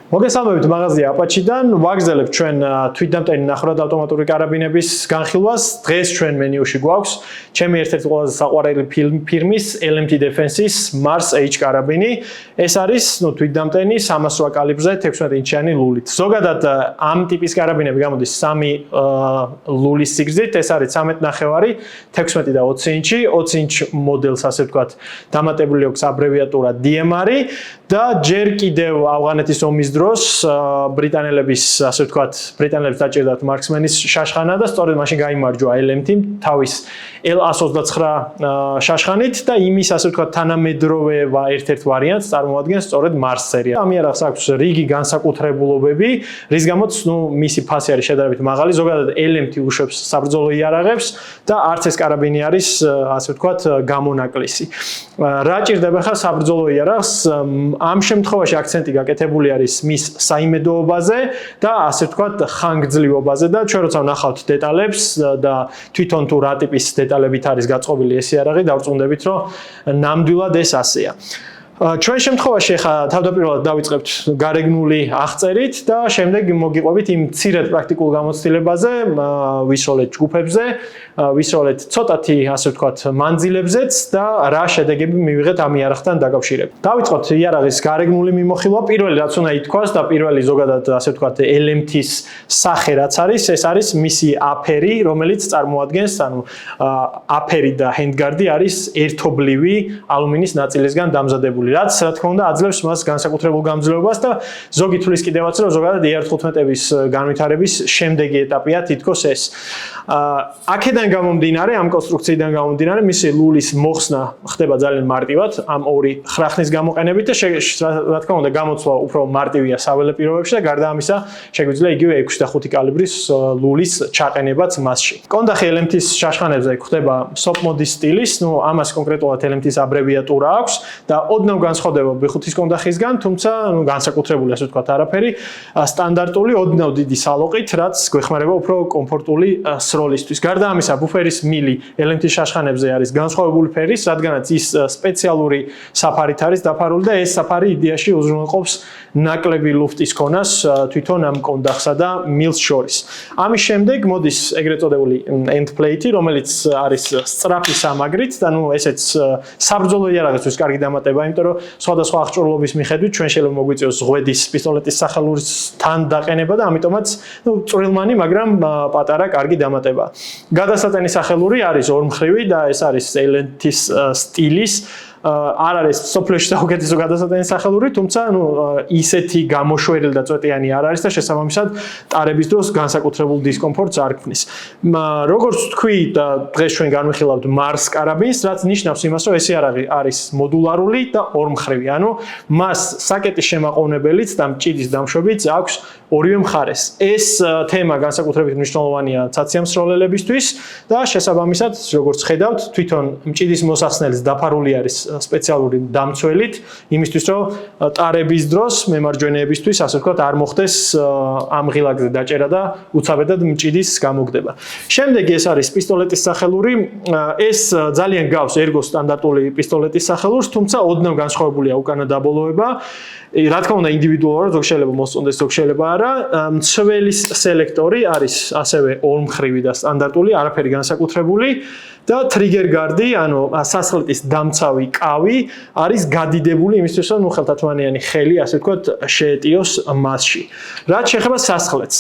მოგესალმებით მაღაზია Apache-დან. ვაგრძელებთ ჩვენ თვითდამტენი ნახევრად ავტომატური კარაბინების განხილვას. დღეს ჩვენ მენიუში გვაქვს ჩემი ერთ-ერთი ყველაზე საყვარელი ფირმის LMT Defense-ის Mars H კარაბინი. ეს არის თვითდამტენი 308 კალიბრზე 16 ინჩიანი ლულით. ზოგადად ამ ტიპის კარაბინები გამოდის 3 ლულის სიგრძით. ეს არის 13.5, 16 და 20 ინჩი. 20 ინჩ მოდელს ასე ვთქვათ, დამატებული აქვს აბრევიატურა DMR და ჯერ კიდევ ავღანეთის ომის დროს ბრიტანელების ასე ვთქვათ, ბრიტანელებს დაჭირდათ მარქსმენის შაშხანა და სწორედ მაშინ გაიმარჯვა LMT-მ თავის L129 შაშხანით და იმის ასე ვთქვათ თანამედროვე ერთ-ერთ ვარიანტს წარმოადგენს სწორედ Mars სერია. ამ იარაღს აქვს რიგი განსაკუთრებულობები, რის გამოც მისი ფასი არის შედარებით მაღალი. ზოგადად LMT უშვებს საბრძოლო იარაღებს და არც ეს კარაბინი არის ასე ვთქვათ გამონაკლისი. რა ჭირდება ხა საბრძოლო იარაღს? ამ შემთხვევაში აქცენტი გაკეთებული არის მის საიმედოობაზე და ასე ვთქვათ ხანგრძლივობაზე და ჩვენ როცა ვნახავთ დეტალებს და თვითონ თუ რა ტიპის დეტალებით არის გაწყობილი ეს იარაღი, დავწუნდებით რომ ნამდვილად ეს ასეა. ჩვენ შემთხვევაში ხა თავდაპირველად დავიწყებთ გარეგნული აღწერით და შემდეგ მოგიყვებით იმ მცირედ პრაქტიკულ გამოცდილებაზე, ვისროლეთ ჯგუფებზე, ვისროლეთ ცოტათი ასე ვთქვათ მანძილებზეც და რა შედეგები მივიღეთ ამ იარაღთან დაკავშირებით. დავიწყოთ იარაღის გარეგნული მიმოხილვა. პირველი რაც უნდა ითქვას და პირველი ზოგადად ასე ვთქვათ LMT-ის სახე რაც არის, ეს არის მისი აფერი, რომელიც წარმოადგენს, აფერი და ჰენდგარდი არის ერთობლივი ალუმინის ნაწილისგან დამზადებული. რაც რა თქმა უნდა აძლევს მას განსაკუთრებულ გამძლეობას და ზოგი თulis კიდევაც რომ ზოგადად ER-15-ების განვითარების შემდეგი ეტაპია თითქოს ეს. აქედან გამომდინარე, ამ კონსტრუქციიდან გამომდინარე, მისი ლულის მოხსნა ხდება ძალიან მარტივად ამ ორი ხრახნის გამოყენებით და რა თქმა უნდა გამოცვლა უფრო მარტივია საველე პირობებში და გარდა ამისა შეგვიძლია იგივე 6 და 5 კალიბრის ლულის ჩაყენებაც მასში. კონდახი LMT-ის შაშხანებზე ხდება SOP მოდის სტილის, ამას კონკრეტულად LMT-ის აბრევიატურა აქვს და ოდნავ განსხვავდება B5-ის კონდახისგან, თუმცა განსაკუთრებული ასე ვთქვათ არაფერი, სტანდარტული ოდნავ დიდი სალოყით, რაც გვეხმარება უფრო კომფორტული სროლისთვის. გარდა ამისა, ბუფერის მილი LMT-ის შაშხანებზე არის განსხვავებული ფერის, რადგანაც ის სპეციალური საფარით არის დაფარული და ეს საფარი იდეაში უზრუნველყოფს ნაკლები ლუფტის ქონას თვითონ ამ კონდახსა და მილს შორის. ამის შემდეგ მოდის ეგრეთ წოდებული end plate, რომელიც არის სწრაფი სამაგრით და ესეც საბრძოლო იარაღისთვის კარგი დამატება, იმიტომ რომ სხვადასხვა აღჭურვილობის მიხედვით ჩვენ შეიძლება მოგვიწევს ღვედის პისტოლეტის სახელურისთან დაყენება და ამიტომაც წვრილმანი, მაგრამ პატარა კარგი დამატება. გადასაწენი სახელური არის ორმხრივი და ეს არის LMT-ის სტილის არ არის სოფლიოში საუკეთესო გადასაწენი სახელური, თუმცა ისეთი გამოშვერილი და წვეტიანი არ არის და შესაბამისად ტარების დროს განსაკუთრებულ დისკომფორტს არ ქმნის. როგორც თქვი და დღეს ჩვენ განვიხილავთ Mars კარაბინს, რაც ნიშნავს იმას, რომ ეს იარაღი არის მოდულარული და ორმხრივი, ანუ მას საკეტის შემაყოვნებელიც და მჭიდის დამშვებიც აქვს ორივე მხარეს. ეს თემა განსაკუთრებით მნიშვნელოვანია ცაციან-მსროლელებისთვის და შესაბამისად, როგორც ხედავთ, თვითონ მჭიდის მოსახსნელიც დაფარული არის სპეციალური დამცველით, იმისთვის რომ ტარების დროს მემარჯვენეებისთვის, ასე ვთქვათ, არ მოხდეს ამ ღილაკზე დაჭერა და უცაბედად მჭიდის გამოგდება. შემდეგ ეს არის პისტოლეტის სახელური, ეს ძალიან გავს ერგოს სტანდარტული პისტოლეტის სახელურს, თუმცა ოდნავ განსხვავებულია უკანა დაბოლოება. რა თქმა უნდა ინდივიდუალურად ზოგ შეიძლება მოსწონდეს, ზოგ შეიძლება არა. მცველის სელექტორი არის ასევე ორმხრივი და სტანდარტული, არაფერი განსაკუთრებული და ტრიგერ გარდი, ანუ სასხლეტის დამცავი კავი არის გადიდებული იმისთვის, რომ ხელთათმანიანი ხელი, ასე ვთქვათ, შეეტიოს მასში. რაც შეეხება სასხლეტს.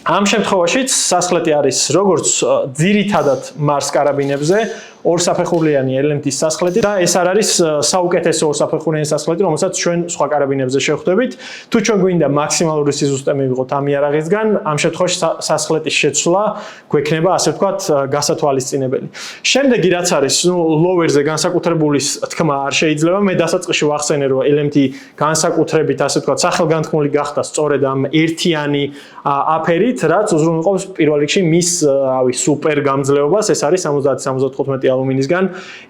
ამ შემთხვევაშიც სასხლეტი არის როგორც ძირითადად Mars კარაბინებზე ორსაფეხურიანი LMT-ის სასხლეტი და ეს არ არის საუკეთესო ორსაფეხურიანი სასხლეტი, რომელსაც ჩვენ სხვა კარაბინებზე შევხვდებით. თუ ჩვენ გვინდა მაქსიმალური სიზუსტე მივიღოთ ამ იარაღისგან, ამ შემთხვევაში სასხლეტის შეცვლა გვექნება, ასე ვთქვათ, გასათვალისწინებელი. შემდეგი რაც არის, lower-ზე განსაკუთრებული თქმა არ შეიძლება. მე დასაწყისში ვახსენე, რომ LMT განსაკუთრებით, ასე ვთქვათ, სახელგანთქმული გახდა სწორედ ამ ერთიანი აფერით, რაც უზრუნველყოფს პირველ რიგში მის, სუპერ გამძლეობას, ეს არის 70-75 ალუმინისგან,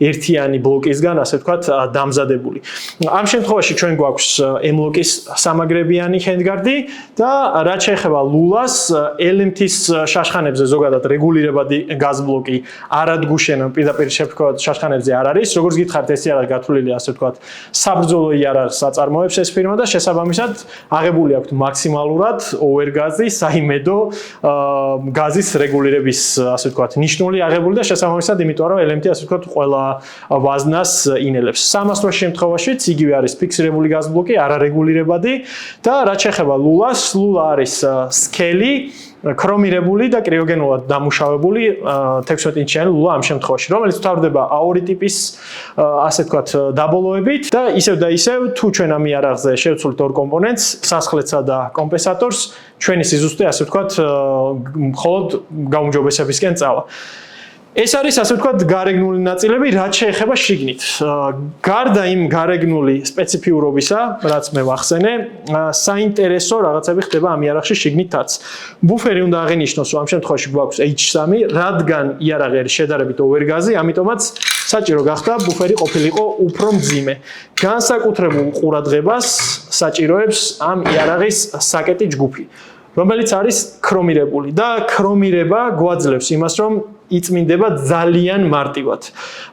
ერთიანი ბლოკისგან, ასე ვთქვათ, დამზადებული. ამ შემთხვევაში ჩვენ გვაქვს M-ლოკის სამაგრებიანი ჰენდგარდი და რაც შეეხება ლულას, LMT-ის შაშხანებზე ზოგადად რეგულირებადი გაზბლოკი არადგუშენ პირდაპირ შევთქვათ შაშხანებზე არ არის. როგორც გითხარით, ეს არ არის გათვლილი, ასე ვთქვათ, საბრძოლო იარაღს აწარმოებს ეს ფირმა და შესაბამისად აღებული აქვს მაქსიმალურად ოვერგაზი, საიმედო გაზის რეგულირების, ასე ვთქვათ, ნიშნული აღებული და შესაბამისად, იმიტომ რომ LMT, ასე ვთქვათ, ყველა ვაზნას ინელებს. 300 შემთხვევაშიც იგივე არის ფიქსირებული გაზბლოკი, არარეგულირებადი და რაც შეეხება ლულას, ლულა არის სქელი, ქრომირებული და კრიოგენულად დამუშავებული 16 ინჩიანი ლულა ამ შემთხვევაში, რომელიც მთავრდება A2 ტიპის, ასე ვთქვათ, დაბოლოებით და ისევ და ისევ თუ ჩვენ ამ იარაღზე შევცვლით ორ კომპონენტს, სასხლეთსა და კომპენსატორს, ჩვენი სიზუსტე, ასე ვთქვათ, მხოლოდ გაუმჯობესებისკენ წავა. ეს არის, ასე ვთქვათ, გარეგნული ნაწილები, რაც შეეხება შიგნით. გარდა იმ გარეგნული სპეციფიურობისა, რაც მე ვახსენე, საინტერესო რაღაცები ხდება ამ იარაღში შიგნითაც. ბუფერი უნდა აღინიშნოს, რომ ამ შემთხვევაში გვაქვს H3, რადგან იარაღი არის შედარებით ოვერგაზი, ამიტომაც საჭირო გახდა ბუფერი ყოფილიყო უფრო მძიმე. განსაკუთრებულ ყურადღებას საჭიროებს ამ იარაღის საკეტი ჯგუფი, რომელიც არის ქრომირებული და ქრომირება გვაძლევს იმას, რომ იწმინდება ძალიან მარტივად.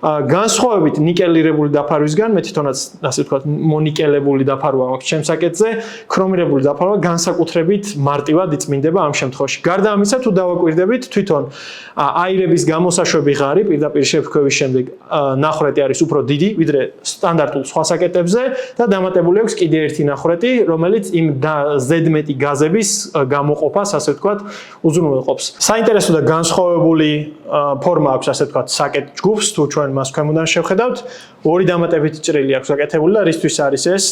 განსხვავებით ნიკელირებული დაფარვისგან, მე თვითონაც ასე ვთქვათ, მონიკელებული დაფარვა მაქვს ჩემს საკეტზე, ქრომირებული დაფარვა განსაკუთრებით მარტივად იწმინდება ამ შემთხვევაში. გარდა ამისა, თუ დავაკვირდებით, თვითონ აირების გამოსაშვები ღარი პირდაპირ შეფქვევის შემდეგ ნახრეთი არის უფრო დიდი, ვიდრე სტანდარტულ სხვა საკეტებზე და დამატებული აქვს კიდე ერთი ნახრეთი, რომელიც იმ ზედმეტი გაზების გამოყოფას, ასე ვთქვათ, უზრუნველყოფს. საინტერესო და განსხვავებული ფორმა აქვს, ასე ვთქვათ, საკეტ ჯგუფს, თუ ჩვენ მას ქვემოდან შევხედავთ, ორი დამატებითი ჭრილი აქვს გაკეთებული და რისთვის არის ეს?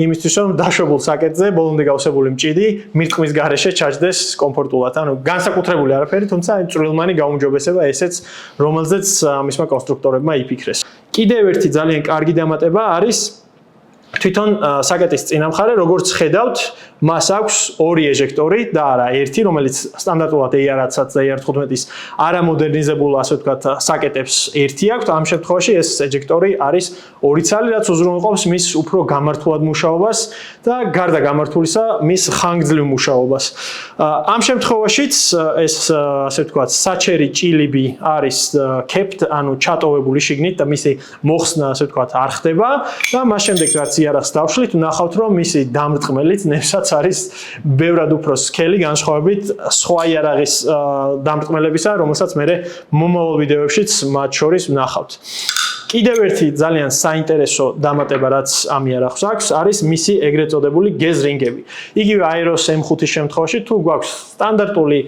იმისთვის, რომ დაშვებულ საკეტზე ბოლომდე გავსებული მჭიდი მირტყმის გარეშე ჩაჯდეს კომფორტულად. ანუ განსაკუთრებული არაფერი, თუმცა წვრილმანი გაუმჯობესება ესეც, რომელზეც მისმა კონსტრუქტორებმა იფიქრეს. კიდევ ერთი ძალიან კარგი დამატება არის თვითონ საკეტის წინამხარე, როგორც ხედავთ, მას აქვს ორი ეჟექტორი და არა ერთი, რომელიც სტანდარტულად AR-საც და AR-15-ის არამოდერნიზებულ, ასე ვთქვათ, საკეტებს ერთი აქვს. ამ შემთხვევაში ეს ეჟექტორი არის ორი ცალი, რაც უზრუნველყოფს მის უფრო გამართულად მუშაობას და გარდა გამართულისა, მის ხანგრძლივ მუშაობას. ამ შემთხვევაშიც ეს, ასე ვთქვათ, საჩერი ჭილიები არის kept, ანუ ჩატოვებული შიგნით და მისი მოხსნა, ასე ვთქვათ, არ ხდება და მას შემდეგ რაც იარაღს დავშლით, ვნახავთ, რომ მისი დამრტყმელიც ნებსაც არის ბევრად უფრო სქელი, განსხვავებით სხვა იარაღის დამრტყმელებისა, რომელსაც მე მომავალ ვიდეოებშიც მათ შორის ვნახავთ. კიდევ ერთი ძალიან საინტერესო დამატება, რაც ამ იარაღს აქვს, არის მისი ეგრეთ წოდებული გეზრინგები. იგივე აეროს M5-ის შემთხვევაში, თუ გვაქვს სტანდარტული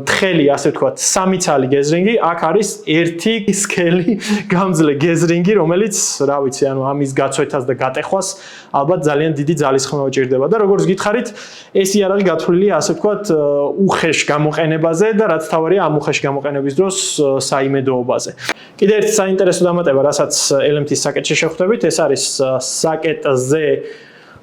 თხელი, ასე ვთქვათ, სამი ცალი გეზრინგი, აქ არის ერთი სქელი გამძლე გეზრინგი, რომელიც, რა ვიცი, ანუ ამის გაცვეთას და გატეხვას ალბათ ძალიან დიდი ძალისხმევა ჭირდება და როგორც გითხარით, ეს იარაღი გათვლილია, ასე ვთქვათ, უხეშ გამოყენებაზე და რაც თავარია ამ უხეშ გამოყენების დროს საიმედოობაზე. კიდევ ერთი საინტერესო დამატება, რასაც LMT-ის საკეტში შევხვდებით, ეს არის საკეტზე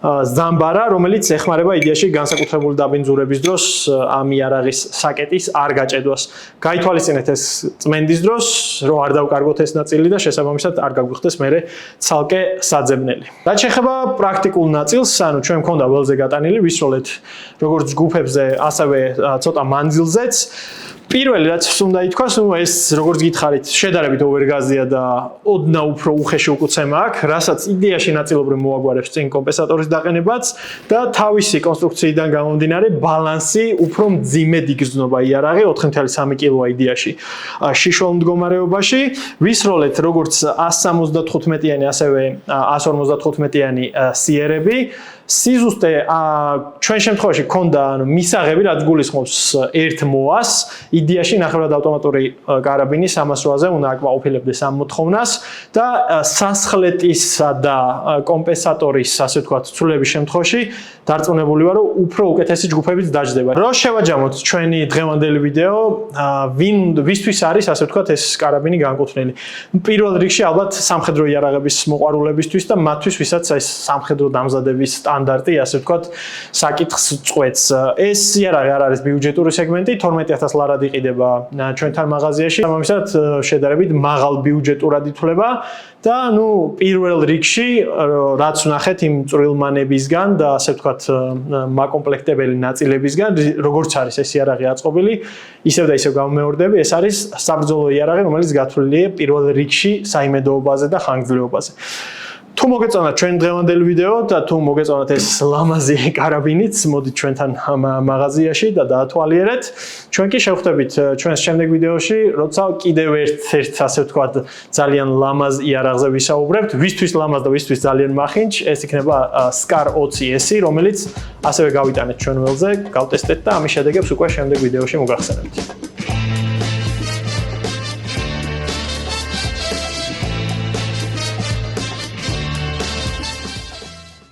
ზამბარა, რომელიც ეხმარება იდეაში განსაკუთრებული დაბინძურების დროს ამ იარაღის საკეტის არ გაჭედვას. გაითვალისწინეთ ეს წმენდის დროს, რომ არ დავკარგოთ ეს ნაწილი და შესაბამისად არ გაგვიხდეს მერე ცალკე საძებნელი. რაც შეეხება პრაქტიკულ ნაწილს, ანუ ჩვენ მქონდა ველზე გატანილი, ვისროლეთ როგორც ჯგუფებზე, ასევე ცოტა მანძილზეც. პირველი რაც უნდა ითქვას, ეს როგორც გითხარით, შედარებით ოვერგაზია და ოდნავ უფრო უხეში უკუცემა აქვს, რასაც იდეაში ნაწილობრივ მოაგვარებს წინ კომპენსატორის დაყენებაც და თავისი კონსტრუქციიდან გამომდინარე ბალანსი უფრო მძიმედ იგრძნობა იარაღი 4.3 კილოა იდეაში შიშველ მდგომარეობაში. ვისროლეთ როგორც 175-იანი, ასევე 155-იანი სიერები. სიზუსტე ჩვენ შემთხვევაში ქონდა მისაღები, რაც გულისხმობს ერთ მოას, იდეაში ნახევრად ავტომატური კარაბინი 308-ზე უნდა აკმაყოფილებდეს ამ მოთხოვნას და სასხლეტისა და კომპენსატორის, ასე ვთქვათ, ცვლილების შემთხვევაში დარწმუნებული ვარ, რომ უფრო უკეთესი ჯგუფებიც დაждდება. რო შევაჯამოთ ჩვენი დღევანდელი ვიდეო, ვისთვის არის, ასე ვთქვათ, ეს კარაბინი განკუთვნილი. პირველ რიგში ალბათ სამხედრო იარაღების მოყვარულებისთვის და მათთვის, ვისაც ეს სამხედრო დამზადების სტანდარტი, ასე ვთქვათ, საკითხს წყვეტს. ეს იარაღი არ არის ბიუჯეტური სეგმენტი, 12,000 ლარად იყიდება ჩვენთან მაღაზიაში. ამისად შედარებით მაღალ ბიუჯეტურად ითვლება და ნუ პირველ რიგში რაც ვნახეთ იმ წვრილმანებისგან და ასე ვთქვათ მაკომპლექტებელი ნაწილებისგან როგორც არის ეს იარაღი აწყობილი ისევ და ისევ გამომეორდები ეს არის საბრძოლო იარაღი რომელიც გათვლილია პირველ რიგში საიმედოობაზე და ხანგრძლივობაზე. თუ მოგეწონათ ჩვენ დღევანდელი ვიდეო და თუ მოგეწონათ ეს ლამაზი კარაბინიც, მოდით ჩვენთან მაღაზიაში და დაათვალიერეთ. ჩვენ კი შევხვდებით ჩვენს შემდეგ ვიდეოში, როცა კიდევ ერთ ასე ვთქვათ, ძალიან ლამაზ იარაღზე ვისაუბრებთ. ვისთვის ლამაზ და ვისთვის ძალიან მახინჯ, ეს იქნება Scar 20S, რომელიც ასევე გავიტანეთ ჩვენ ველზე, გავტესტეთ და ამის შედეგებს უკვე შემდეგ ვიდეოში მოგახსენებთ.